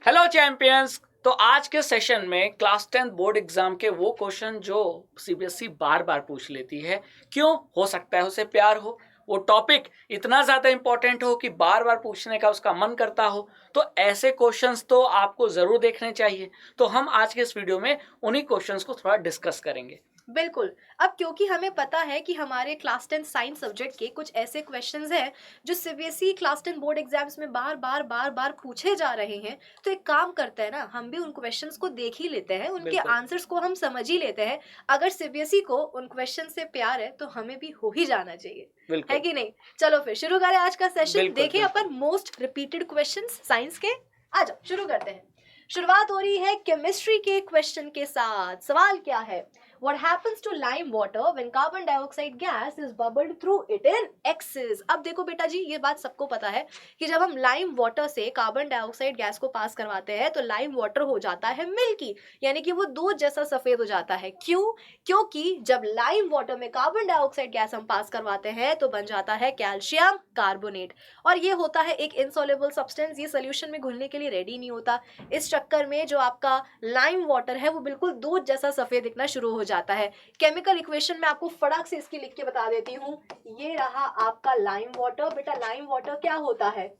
Hello champions. तो आज के सेशन में क्लास 10 बोर्ड एग्जाम के वो क्वेश्चन जो सीबीएसई बार बार पूछ लेती है, क्यों हो सकता है उसे प्यार हो, वो टॉपिक इतना ज़्यादा इंपॉर्टेंट हो कि बार बार पूछने का उसका मन करता हो, तो ऐसे क्वेश्चंस तो आपको ज़रूर देखने चाहिए। तो हम आज के इस वीडियो में उन्हीं क्वेश्चंस को थोड़ा डिस्कस करेंगे। बिल्कुल। अब क्योंकि हमें पता है कि हमारे क्लास 10 साइंस सब्जेक्ट के कुछ ऐसे क्वेश्चंस हैं जो सीबीएसई क्लास 10 बोर्ड एग्जाम्स में बार बार पूछे जा रहे हैं, तो एक काम करते हैं ना, हम भी उन क्वेश्चंस को देख ही लेते हैं, उनके बिल्कुल। आंसर्स को हम समझ ही लेते हैं। अगर सीबीएसई को उन क्वेश्चन से प्यार है तो हमें भी हो ही जाना चाहिए, है बिल्कुल कि नहीं? चलो फिर शुरू करें आज का सेशन। बिल्कुल देखिए अपन मोस्ट रिपीटेड क्वेश्चंस साइंस के। आ जाओ शुरू करते हैं। शुरुआत हो रही है केमिस्ट्री के क्वेश्चन के साथ। सवाल क्या है? What happens to lime water when carbon dioxide gas is bubbled through it in excess? अब देखो बेटा जी, ये बात सबको पता है कि जब हम लाइम वाटर से कार्बन डाइऑक्साइड गैस को पास करवाते हैं तो लाइम वाटर हो जाता है मिल्की, यानी कि वो दूध जैसा सफेद हो जाता है। क्यों? क्योंकि जब लाइम वाटर में कार्बन डाइऑक्साइड गैस हम पास करवाते हैं तो बन जाता है कैल्शियम कार्बोनेट, और ये होता है एक इनसॉल्युबल सब्सटेंस। ये सोल्यूशन में घुलने के लिए रेडी नहीं होता। इस चक्कर में जो आपका लाइम वाटर है वो बिल्कुल दूध जैसा सफेद दिखना शुरू हो जाता है। केमिकल इक्वेशन में आपको फटाक से इसकी लिख के बता देती हूँ। ये रहा आपका लाइम वाटर। बेटा लाइम वाटर क्या होता है?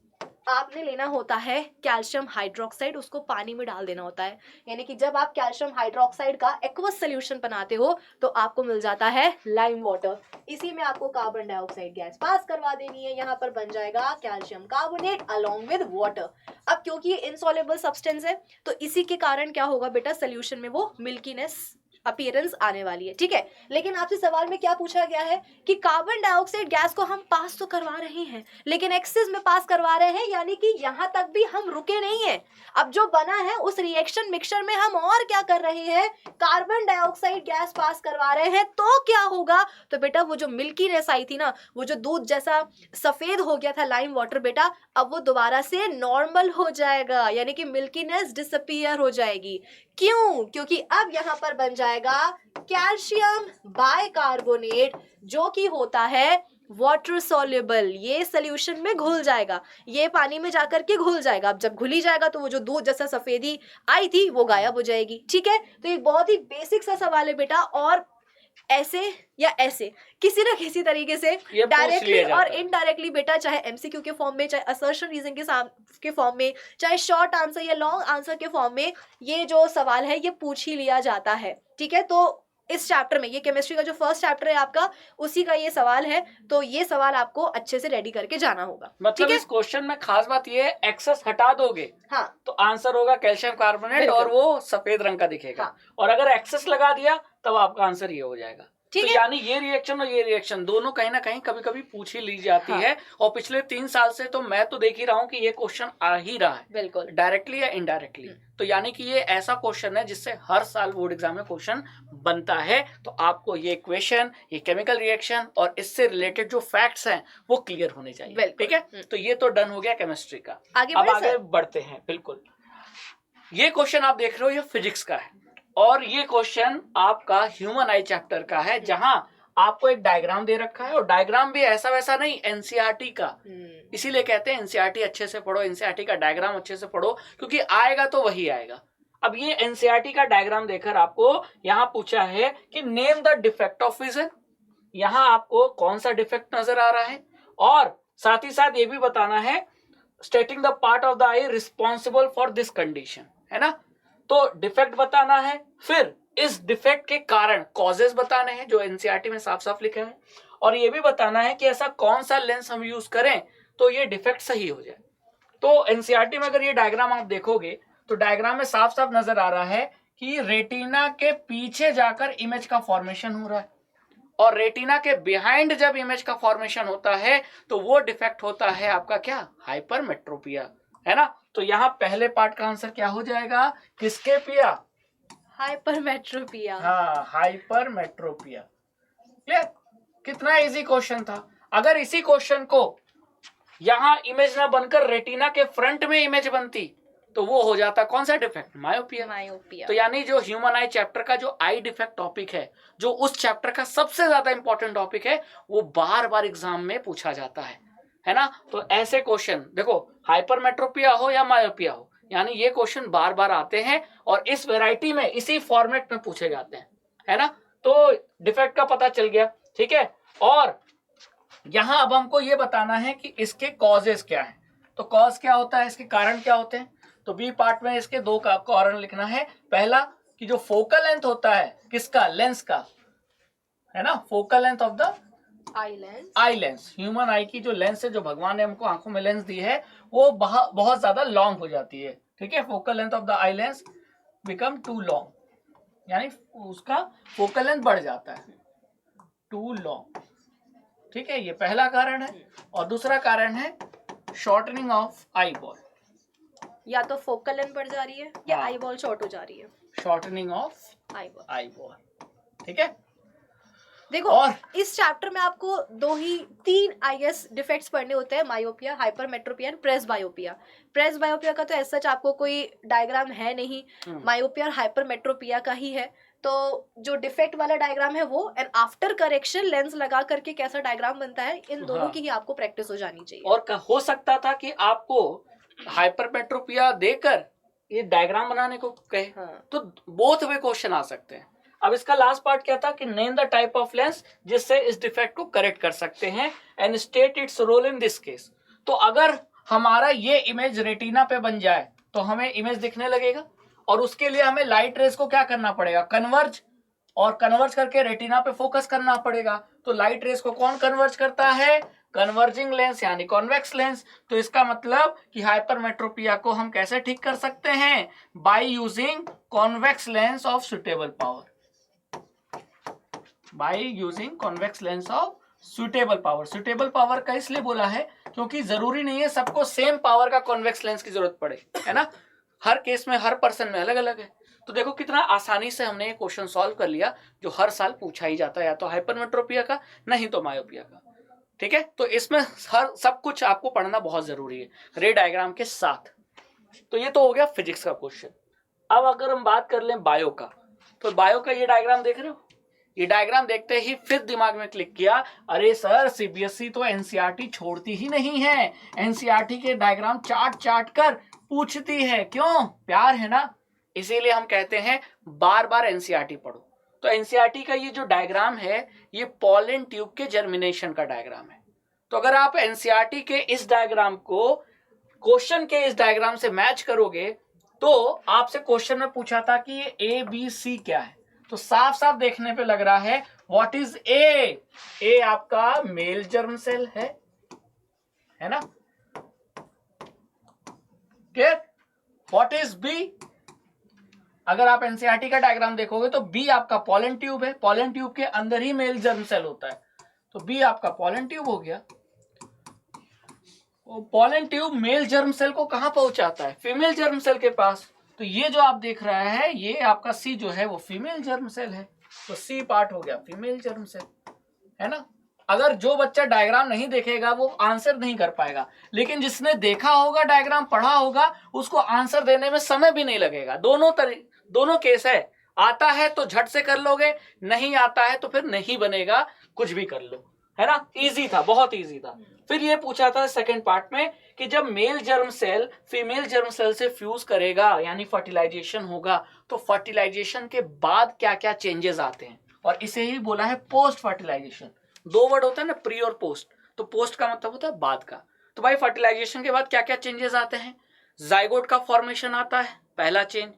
आपने लेना होता है कैल्शियम हाइड्रोक्साइड, उसको पानी में डाल देना होता है, यानी कि जब आप कैल्शियम हाइड्रोक्साइड का एक्वस सोल्यूशन बनाते हो तो आपको मिल जाता है लाइम वाटर। इसी में आपको कार्बन डाइऑक्साइड गैस पास करवा देनी है, यहाँ पर बन जाएगा calcium carbonate along with water. अब क्योंकि ये इनसॉल्युबल सब्सटेंस है तो इसी के कारण क्या होगा बेटा, सोल्यूशन में वो मिल्कीनेस अपीयरेंस आने वाली है, ठीक है। लेकिन आपसे सवाल में क्या पूछा गया है कि कार्बन डाइऑक्साइड गैस को हम पास तो करवा रहे हैं लेकिन एक्सेस में पास करवा रहे हैं, यानी कि यहां तक भी हम रुके नहीं हैं। अब जो बना है उस रिएक्शन मिक्सचर में हम और क्या कर रहे हैं, कार्बन डाइऑक्साइड गैस पास करवा रहे हैं, तो क्या होगा? तो बेटा वो जो मिल्कीनेस आई थी ना, वो जो दूध जैसा सफेद हो गया था लाइम वाटर, बेटा अब वो दोबारा से नॉर्मल हो जाएगा, यानी कि मिल्कीनेस डिसअपीयर हो जाएगी। क्यों? क्योंकि अब यहाँ पर बन जाएगा कैल्शियम बाइकार्बोनेट, जो कि होता है वाटर सॉल्युबल। ये सोल्यूशन में घुल जाएगा, ये पानी में जाकर के घुल जाएगा। अब जब घुली जाएगा तो वो जो दूध जैसा सफेदी आई थी वो गायब हो जाएगी, ठीक है। तो एक बहुत ही बेसिक सा सवाल है बेटा, और ऐसे या ऐसे किसी ना किसी तरीके से डायरेक्टली और इनडायरेक्टली बेटा, चाहे एमसीक्यू के फॉर्म में, चाहे असर्शन रीजन के फॉर्म में, चाहे शॉर्ट आंसर या लॉन्ग आंसर के फॉर्म में, ये जो सवाल है ये पूछ ही लिया जाता है, ठीक है। तो इस चैप्टर में, ये केमिस्ट्री का जो फर्स्ट चैप्टर है आपका, उसी का ये सवाल है, तो ये सवाल आपको अच्छे से रेडी करके जाना होगा। मतलब इस क्वेश्चन में खास बात ये है, एक्सेस हटा दोगे हाँ तो आंसर होगा कैल्शियम कार्बोनेट और वो सफेद रंग का दिखेगा। हाँ। और अगर एक्सेस लगा दिया तब आपका आंसर ये हो जाएगा। तो यानी ये रिएक्शन और ये रिएक्शन दोनों कहीं ना कहीं कभी कभी पूछ ही ली जाती है, और पिछले 3 साल से तो मैं तो देख ही रहा हूँ कि ये क्वेश्चन आ ही रहा है, बिल्कुल डायरेक्टली या इनडायरेक्टली। तो यानी कि ये ऐसा क्वेश्चन है जिससे हर साल बोर्ड एग्जाम में क्वेश्चन बनता है। तो आपको ये इक्वेशन, ये केमिकल रिएक्शन और इससे रिलेटेड जो फैक्ट्स हैं वो क्लियर होने चाहिए, ठीक है। तो ये तो डन हो गया केमिस्ट्री का। अब आगे बढ़ते हैं। बिल्कुल, ये क्वेश्चन आप देख रहे हो ये फिजिक्स का है, और ये क्वेश्चन आपका ह्यूमन आई चैप्टर का है, जहां आपको एक डायग्राम दे रखा है, और डायग्राम भी ऐसा वैसा नहीं, एनसीईआरटी का। इसीलिए कहते हैं एनसीईआरटी अच्छे से पढ़ो, एनसीईआरटी का डायग्राम अच्छे से पढ़ो, क्योंकि आएगा तो वही आएगा। अब ये एनसीईआरटी का डायग्राम देखकर आपको यहाँ पूछा है कि name the defect of vision. यहाँ आपको कौन सा डिफेक्ट नजर आ रहा है, और साथ ही साथ ये भी बताना है stating the part of the I responsible for this condition, है ना। तो डिफेक्ट बताना है, फिर इस डिफेक्ट के कारण कॉजेस बताने हैं जो एनसीईआरटी में साफ साफ लिखा है, और ये भी बताना है कि ऐसा कौन सा लेंस हम यूज करें तो ये डिफेक्ट सही हो जाए। तो एनसीईआरटी में अगर ये डायग्राम आप देखोगे तो डायग्राम में साफ साफ नजर आ रहा है कि रेटिना के पीछे जाकर इमेज का फॉर्मेशन हो रहा है, और रेटिना के बिहाइंड जब इमेज का फॉर्मेशन होता है तो वो डिफेक्ट होता है आपका क्या, हाइपरमेट्रोपिया, है ना। तो यहाँ पहले पार्ट का आंसर क्या हो जाएगा, किसके पिया, हाइपरमेट्रोपिया। हाँ, हाइपरमेट्रोपिया। क्लियर? कितना इजी क्वेश्चन था। अगर इसी क्वेश्चन को यहाँ इमेज ना बनकर रेटिना के फ्रंट में इमेज बनती तो वो हो जाता कौन सा डिफेक्ट, मायोपिया। तो यानी जो ह्यूमन आई चैप्टर का जो आई डिफेक्ट टॉपिक है, जो उस चैप्टर का सबसे ज्यादा इंपॉर्टेंट टॉपिक है, वो बार बार एग्जाम में पूछा जाता है ना। तो ऐसे क्वेश्चन देखो, हाइपरमेट्रोपिया हो या मायोपिया हो, यानी ये क्वेश्चन बार बार आते हैं और इस वैरायटी में इसी फॉर्मेट में पूछे जाते हैं, है ना। तो डिफेक्ट का पता चल गया, ठीक है। और यहां अब हमको ये बताना है कि इसके कॉजेस क्या है। तो कॉज क्या होता है, इसके कारण क्या होते हैं। तो बी पार्ट में इसके दो कारण लिखना है। पहला कि जो फोकल लेंथ होता है किसका, लेंस का, है ना, focal length of the eye lens. Human आई की जो लेंस है, जो भगवान ने हमको आंखों में लेंस दी है, वो बहुत ज्यादा लॉन्ग हो जाती है, ठीक है। Focal length of the eye lens become too long, यानी उसका फोकल लेंथ बढ़ जाता है, टू लॉन्ग, ठीक है। ये पहला कारण है। और दूसरा कारण है शॉर्टनिंग ऑफ आई बॉल, या तो फोकल लेंथ बढ़ जा रही है या आई बॉल शॉर्ट हो जा रही है, शॉर्टनिंग ऑफ आई बॉल, ठीक है। देखो और इस चैप्टर में आपको तीन आई गेस डिफेक्ट्स पढ़ने होते हैं, myopia, hypermetropia and presbyopia. Presbyopia का तो ऐसा आपको कोई डायग्राम है नहीं, मायोपिया और हाइपरमेट्रोपिया का ही है। तो जो डिफेक्ट वाला डायग्राम है वो, एंड आफ्टर करेक्शन लेंस लगा करके कैसा डायग्राम बनता है, इन दोनों की ही आपको प्रैक्टिस हो जानी चाहिए। और हो सकता था कि आपको हाइपरमेट्रोपिया देकर ये डायग्राम बनाने को कहे, तो बोथ वे क्वेश्चन आ सकते हैं। अब इसका लास्ट पार्ट क्या था कि name the type of lens जिससे इस डिफेक्ट को करेक्ट कर सकते हैं and state its role in this case. तो अगर हमारा ये इमेज रेटिना पे बन जाए तो हमें इमेज दिखने लगेगा, और उसके लिए हमें लाइट रेज को क्या करना पड़ेगा, कन्वर्ज, और कन्वर्ज करके रेटिना पे फोकस करना पड़ेगा। तो लाइट रेज को कौन कन्वर्ज करता है, कन्वर्जिंग लेंस यानी कॉन्वेक्स लेंस। तो इसका मतलब कि हाइपरमेट्रोपिया को हम कैसे ठीक कर सकते हैं, by using convex lens of suitable power, by using convex lens of suitable power. Suitable power का इसलिए बोला है क्योंकि जरूरी नहीं है सबको सेम पावर का कॉन्वेक्स लेंस की जरूरत पड़े, है ना। हर केस में, हर पर्सन में अलग अलग है। तो देखो कितना आसानी से हमने ये क्वेश्चन सॉल्व कर लिया जो हर साल पूछा ही जाता है, या तो हाइपरमेट्रोपिया का, नहीं तो मायोपिया का, ठीक है। तो इसमें हर सब कुछ आपको पढ़ना बहुत जरूरी है रे डायग्राम के साथ। तो ये तो हो गया फिजिक्स का क्वेश्चन। अब अगर हम बात कर लें बायो का, तो बायो का ये डायग्राम देख रहे हो, ये डायग्राम देखते ही फिर दिमाग में क्लिक किया, अरे सर सीबीएसई तो एनसीईआरटी छोड़ती ही नहीं है, एनसीईआरटी के डायग्राम चाट कर पूछती है, क्यों, प्यार है ना। इसीलिए हम कहते हैं बार बार एनसीईआरटी पढ़ो। तो एनसीईआरटी का ये जो डायग्राम है, ये पॉलन ट्यूब के जर्मिनेशन का डायग्राम है। तो अगर आप एनसीईआरटी के इस डायग्राम को क्वेश्चन के इस डायग्राम से मैच करोगे, तो आपसे क्वेश्चन में पूछा था कि ये ए बी सी क्या है, तो साफ साफ देखने पे लग रहा है व्हाट इज ए आपका मेल जर्म सेल है ना, क्लियर। व्हाट इज बी, अगर आप एनसीईआरटी का डायग्राम देखोगे तो बी आपका पॉलन ट्यूब है, पॉलन ट्यूब के अंदर ही मेल जर्म सेल होता है, तो बी आपका पॉलन ट्यूब हो गया। Pollen tube male germ cell को कहां पहुंचाता है, फीमेल जर्म सेल के पास। तो ये जो आप देख रहे हैं, ये आपका सी जो है वो फीमेल जर्म सेल है, तो सी पार्ट हो गया फीमेल जर्म सेल, है ना। अगर जो बच्चा डायग्राम नहीं देखेगा वो आंसर नहीं कर पाएगा, लेकिन जिसने देखा होगा, डायग्राम पढ़ा होगा, उसको आंसर देने में समय भी नहीं लगेगा। दोनों केस है, आता है तो झट से कर लोगे, नहीं आता है तो फिर नहीं बनेगा, कुछ भी कर लो, है ना। इजी था, बहुत इजी था। फिर ये पूछा था सेकंड पार्ट में कि जब male germ cell female germ cell से फ्यूज करेगा यानी फर्टिलाइजेशन होगा, तो फर्टिलाइजेशन के बाद क्या क्या चेंजेस आते हैं, और इसे ही बोला है पोस्ट फर्टिलाइजेशन। दो वर्ड होता है ना, प्री और पोस्ट। तो पोस्ट का मतलब होता है बाद का। तो भाई फर्टिलाइजेशन के बाद क्या क्या चेंजेस आते हैं, जाइगोट का फॉर्मेशन आता है, पहला चेंज।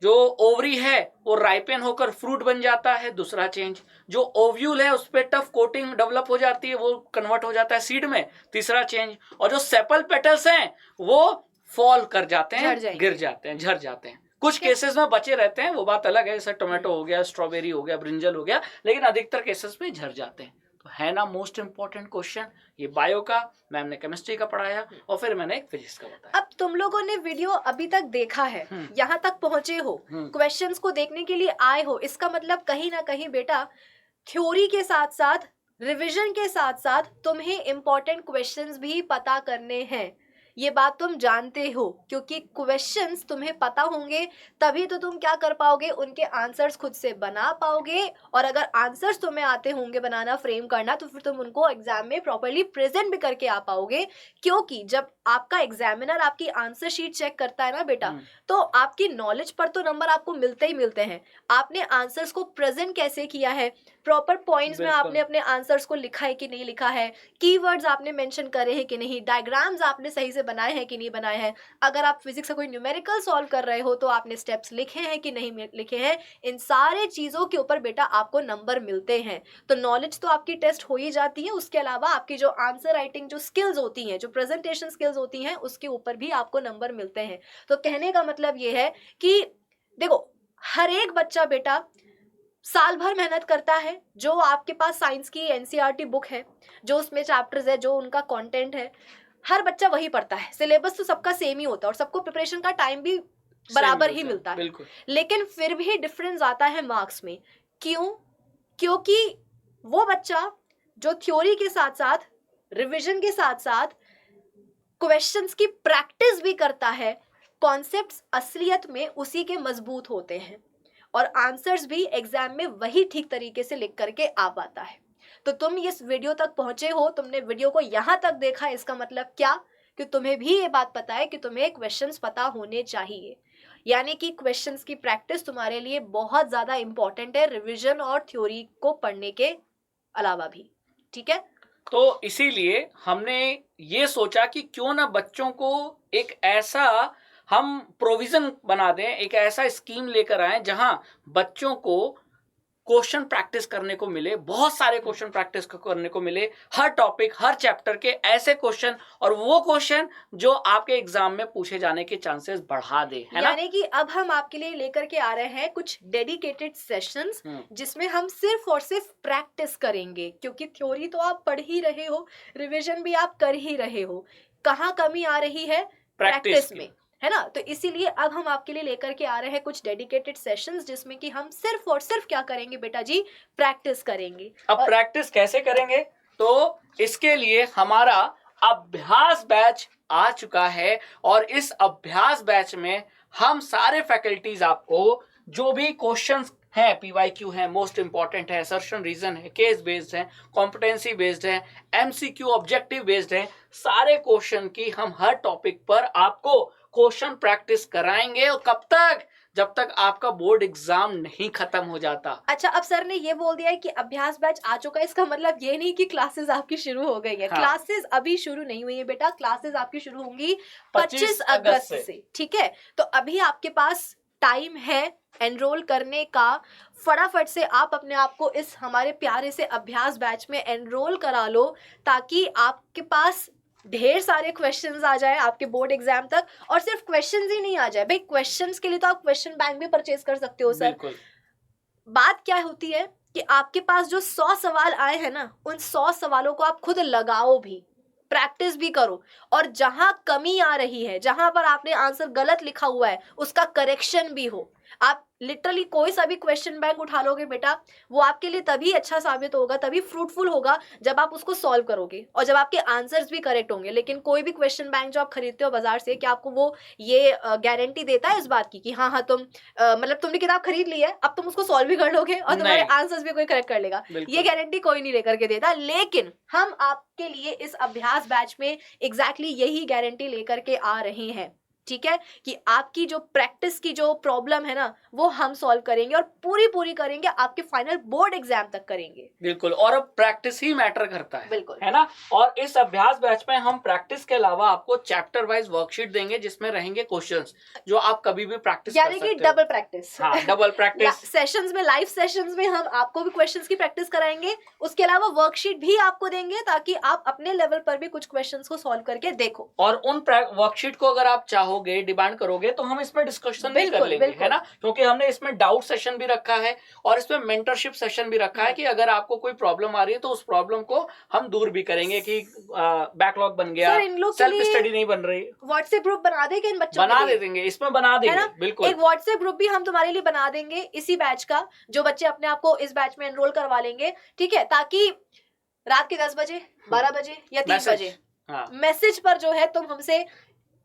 जो ओवरी है वो राइपेन होकर फ्रूट बन जाता है, दूसरा चेंज। जो ओव्यूल है उस पर टफ कोटिंग डेवलप हो जाती है, वो कन्वर्ट हो जाता है सीड में, तीसरा चेंज। और जो सेपल पेटल्स हैं वो फॉल कर जाते हैं, गिर जाते हैं, झड़ जाते हैं। कुछ केसेस में बचे रहते हैं, वो बात अलग है, जैसे टोमेटो हो गया, स्ट्रॉबेरी हो गया, ब्रिंजल हो गया, लेकिन अधिकतर केसेस में झड़ जाते हैं। तो है ना मोस्ट इंपॉर्टेंट क्वेश्चन। ये बायो का, मैम ने केमिस्ट्री का पढ़ाया, और फिर मैंने एक फिजिक्स का बताया। अब तुम लोगों ने वीडियो अभी तक देखा है, यहाँ तक पहुंचे हो, क्वेश्चंस को देखने के लिए आए हो, इसका मतलब कहीं ना कहीं बेटा थ्योरी के साथ साथ, रिवीजन के साथ साथ तुम्हें इंपॉर्टेंट क्वेश्चंस भी पता करने हैं। ये बात तुम जानते हो, क्योंकि क्वेश्चंस तुम्हें पता होंगे तभी तो तुम क्या कर पाओगे, उनके आंसर्स खुद से बना पाओगे। और अगर आंसर्स तुम्हें आते होंगे बनाना, फ्रेम करना, तो फिर तुम उनको एग्जाम में प्रॉपर्ली प्रेजेंट भी करके आ पाओगे। क्योंकि जब आपका एग्जामिनर आपकी आंसर शीट चेक करता है ना बेटा, तो आपकी नॉलेज पर तो नंबर आपको मिलते ही मिलते हैं। आपने आंसर्स को प्रेजेंट कैसे किया है, प्रॉपर पॉइंट्स में आपने अपने आंसर्स को लिखा है कि नहीं लिखा है, कीवर्ड्स आपने मेंशन करे हैं कि नहीं, डायग्राम्स आपने सही से बनाए हैं कि नहीं बनाए हैं, अगर आप फिजिक्स का कोई न्यूमेरिकल सॉल्व कर रहे हो तो आपने स्टेप्स लिखे हैं कि नहीं लिखे हैं। इन सारे चीजों के ऊपर बेटा आपको नंबर मिलते हैं। तो नॉलेज तो आपकी टेस्ट हो ही जाती है, उसके अलावा आपकी जो आंसर राइटिंग जो स्किल्स होती हैं, जो प्रेजेंटेशन स्किल्स होती हैं, उसके ऊपर भी आपको नंबर मिलते हैं। तो कहने का मतलब ये है कि देखो, हर एक बच्चा बेटा साल भर मेहनत करता है। जो आपके पास साइंस की एनसीईआरटी बुक है, जो उसमें चैप्टर्स है, जो उनका कंटेंट है, हर बच्चा वही पढ़ता है। सिलेबस तो सबका सेम ही होता है और सबको प्रिपरेशन का टाइम भी बराबर ही मिलता है, लेकिन फिर भी डिफरेंस आता है मार्क्स में। क्यों? क्योंकि वो बच्चा जो थ्योरी के साथ साथ, रिविजन के साथ साथ क्वेश्चंस की प्रैक्टिस भी करता है, कॉन्सेप्ट्स असलियत में उसी के मजबूत होते हैं और आंसर्स भी एग्जाम में वही ठीक तरीके से लिख करके आ पाता है। तो तुम इस वीडियो तक पहुंचे हो, तुमने वीडियो को यहां तक देखा, इसका मतलब क्या कि तुम्हें भी ये बात पता है कि तुम्हें क्वेश्चंस पता होने चाहिए। यानी कि क्वेश्चंस की प्रैक्टिस तुम्हारे लिए बहुत ज्यादा इंपॉर्टेंट है, रिविजन और थ्योरी को पढ़ने के अलावा भी। ठीक है, तो इसीलिए हमने ये सोचा कि क्यों ना बच्चों को एक ऐसा हम प्रोविजन बना दें, एक ऐसा स्कीम लेकर आए जहां बच्चों को क्वेश्चन प्रैक्टिस करने को मिले, बहुत सारे क्वेश्चन प्रैक्टिस करने को मिले, हर टॉपिक, हर चैप्टर के ऐसे क्वेश्चन, और वो क्वेश्चन जो आपके एग्जाम में पूछे जाने के चांसेस बढ़ा दे, है ना? यानी कि अब हम आपके लिए लेकर के आ रहे हैं कुछ डेडिकेटेड सेशंस, जिसमें हम सिर्फ और सिर्फ प्रैक्टिस करेंगे। क्योंकि थ्योरी तो आप पढ़ ही रहे हो, रिविजन भी आप कर ही रहे हो, कहाँ कमी आ रही है? प्रैक्टिस में, है ना? तो इसीलिए अब हम आपके लिए लेकर के आ रहे हैं कुछ डेडिकेटेड सेशंस, जिसमें कि हम सिर्फ और सिर्फ क्या करेंगे बेटा जी? प्रैक्टिस करेंगे। अब प्रैक्टिस कैसे करेंगे? तो इसके लिए हमारा अभ्यास बैच आ चुका है और इस अभ्यास बैच में हम सारे फैकल्टीज आपको जो भी क्वेश्चंस हैं, पीवाईक्यू है, मोस्ट इंपॉर्टेंट है, असर्शन रीजन है, केस बेस्ड है, कॉम्पिटेंसी बेस्ड है, एमसीक्यू ऑब्जेक्टिव बेस्ड है, सारे क्वेश्चन की हम हर टॉपिक पर आपको क्वेश्चन प्रैक्टिस कराएंगे। और कब तक? जब तक आपका बोर्ड एग्जाम नहीं खत्म हो जाता। अच्छा, अब सर ने ये बोल दिया है कि अभ्यास बैच आ चुका है, इसका मतलब ये नहीं कि क्लासेस आपकी शुरू हो गई है। हाँ। क्लासेस अभी शुरू नहीं हुई है बेटा, क्लासेस आपकी शुरू होंगी 25 अगस्त से। ठीक है, तो अभी आपके पास टाइम है एनरोल करने का। फटाफट से आप अपने आप को इस हमारे प्यारे से अभ्यास बैच में एनरोल करा लो, ताकि आपके पास ढेर सारे क्वेश्चंस आ जाए आपके बोर्ड एग्जाम तक। और सिर्फ क्वेश्चंस ही नहीं आ जाए भाई, क्वेश्चंस के लिए तो आप क्वेश्चन बैंक भी परचेज कर सकते हो सर। बात क्या होती है कि आपके पास जो 100 सवाल आए हैं ना, उन 100 सवालों को आप खुद लगाओ भी, प्रैक्टिस भी करो, और जहां कमी आ रही है, जहां पर आपने आंसर गलत लिखा हुआ है, उसका करेक्शन भी हो। आप लिटरली कोई सा भी क्वेश्चन बैंक उठा लोगे बेटा, वो आपके लिए तभी अच्छा साबित होगा, तभी फ्रूटफुल होगा जब आप उसको सॉल्व करोगे और जब आपके आंसर्स भी करेक्ट होंगे। लेकिन कोई भी क्वेश्चन बैंक जो आप खरीदते हो बाजार से, क्या आपको वो ये गारंटी देता है इस बात की कि हाँ तुम मतलब तुमने किताब खरीद ली है, अब तुम उसको सॉल्व भी कर लोगे और तुम्हारे आंसर्स भी कोई करेक्ट कर लेगा? ये गारंटी कोई नहीं लेकर के देता। लेकिन हम आपके लिए इस अभ्यास बैच में एग्जैक्टली यही गारंटी लेकर के आ रहे हैं, ठीक है, कि आपकी जो प्रैक्टिस की जो प्रॉब्लम है ना, वो हम सॉल्व करेंगे और पूरी करेंगे, आपके फाइनल बोर्ड एग्जाम तक करेंगे। बिल्कुल, और अब प्रैक्टिस ही मैटर करता है, बिल्कुल, है ना? और इस अभ्यास बैच में हम प्रैक्टिस के अलावा आपको चैप्टर वाइज वर्कशीट देंगे, जिसमें रहेंगे क्वेश्चंस जो आप कभी भी प्रैक्टिस कर सकते हो। यानी कि डबल प्रैक्टिस। हाँ, डबल प्रैक्टिस। सेशंस में, लाइव सेशंस में हम आपको भी क्वेश्चंस की प्रैक्टिस कराएंगे, उसके अलावा वर्कशीट भी आपको देंगे, ताकि आप अपने लेवल पर भी कुछ क्वेश्चंस को सॉल्व करके देखो। और उन वर्कशीट को अगर आप चाहोगे, डिमांड करोगे, तो हम इसमें डिस्कशन भी कर लेंगे, है ना? क्योंकि हमने इसमें डाउट सेशन भी रखा है और इसमें मेंटरशिप सेशन भी रखा है कि अगर आपको कोई प्रॉब्लम आ रही है तो उस प्रॉब्लम को हम दूर भी करेंगे कि बैकलॉग बन गया, सेल्फ स्टडी नहीं बन रही, व्हाट्सएप ग्रुप बना देंगे इन बच्चों बना देंगे, इसमें बना देंगे। बिल्कुल, एक व्हाट्सएप ग्रुप भी हम तुम्हारे लिए बना देंगे इसी बैच का, जो बच्चे अपने आप को इस बैच में एनरोल करवा लेंगे, ठीक है, ताकि रात के 10 बजे, 12 बजे या 3 बजे मैसेज पर जो है तुम हमसे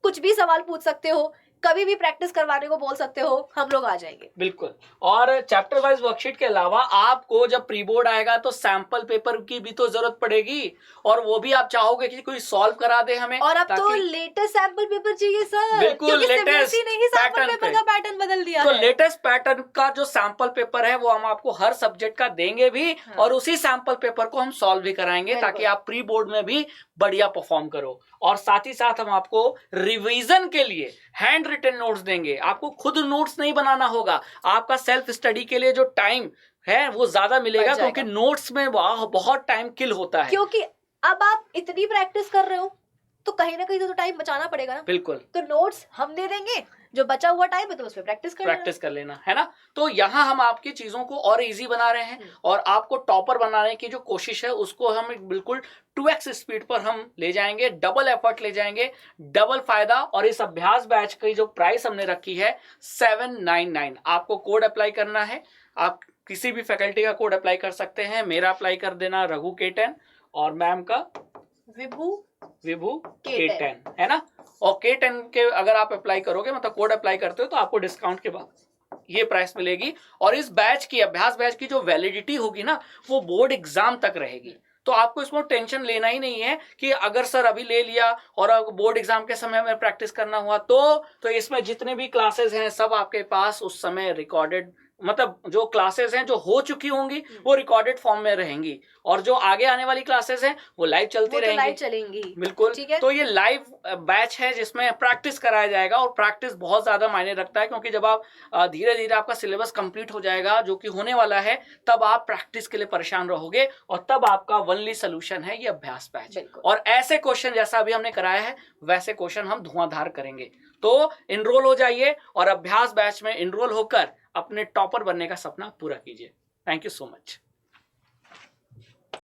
कुछ भी सवाल पूछ सकते हो, कभी भी प्रैक्टिस करवाने को बोल सकते हो, हम लोग आ जाएंगे। बिल्कुल। और चैप्टर वाइज वर्कशीट के अलावा आपको जब प्री बोर्ड आएगा तो सैंपल पेपर की भी तो जरूरत पड़ेगी, और वो भी आप चाहोगे कि कोई सॉल्व करा दे हमें। और अब तो लेटेस्ट सैंपल पेपर चाहिए सर, बिल्कुल, लेटेस्ट नहीं सैंपल पेपर का पैटर्न बदल दिया तो है। लेटेस्ट पैटर्न का जो सैंपल पेपर है वो हम आपको हर सब्जेक्ट का देंगे भी, हाँ। और उसी सैंपल पेपर को हम सॉल्व भी कराएंगे ताकि आप प्री बोर्ड में भी बढ़िया परफॉर्म करो। और साथ ही साथ हम आपको रिवीजन के लिए हैंड रिटन नोट्स देंगे। आपको खुद नोट्स नहीं बनाना होगा, आपका सेल्फ स्टडी के लिए जो टाइम है वो ज्यादा मिलेगा, क्योंकि नोट्स में बहुत टाइम किल होता है। क्योंकि अब आप इतनी प्रैक्टिस कर रहे हो तो कहीं ना कहीं तो टाइम बचाना पड़ेगा ना। बिल्कुल। तो नोट्स हम दे देंगे, जो बचा हुआ टाइम है तो उस पर प्रैक्टिस कर लेना है ना। तो यहाँ हम आपकी चीजों को और इजी बना रहे हैं, और आपको टॉपर बनाने की जो कोशिश है उसको हम बिल्कुल 2x स्पीड पर हम ले जाएंगे, डबल एफर्ट ले जाएंगे, डबल फायदा। और इस अभ्यास बैच की जो प्राइस हमने रखी है 799। आपको कोड अप्लाई करना है, आप किसी भी फैकल्टी का कोड अप्लाई कर सकते हैं। मेरा अप्लाई कर देना रघु K10, और मैम का विभू K10 है ना। और K10 के अगर आप अप्लाई करोगे, मतलब कोड अप्लाई करते हो, तो आपको डिस्काउंट के बाद ये प्राइस मिलेगी। और इस बैच की, अभ्यास बैच की जो वैलिडिटी होगी ना, वो बोर्ड एग्जाम तक रहेगी। तो आपको इसमें टेंशन लेना ही नहीं है कि अगर सर अभी ले लिया और बोर्ड एग्जाम के समय में प्रैक्टिस करना हुआ तो इसमें जितने भी क्लासेस हैं सब आपके पास उस समय रिकॉर्डेड, मतलब जो क्लासेस हैं जो हो चुकी होंगी वो रिकॉर्डेड फॉर्म में रहेंगी, और जो आगे आने वाली क्लासेस हैं वो लाइव चलती रहेंगी। लाइव चलेंगी। बिल्कुल। तो ये लाइव बैच है जिसमें प्रैक्टिस कराया जाएगा, और प्रैक्टिस बहुत ज्यादा मायने रखता है, क्योंकि जब आप धीरे धीरे आपका सिलेबस कंप्लीट हो जाएगा, जो कि होने वाला है, तब आप प्रैक्टिस के लिए परेशान रहोगे, और तब आपका वनली सोल्यूशन है ये अभ्यास बैच। और ऐसे क्वेश्चन जैसा अभी हमने कराया है वैसे क्वेश्चन हम धुआंधार करेंगे। तो इनरोल हो जाइए और अभ्यास बैच में इनरोल होकर अपने टॉपर बनने का सपना पूरा कीजिए। Thank you so much.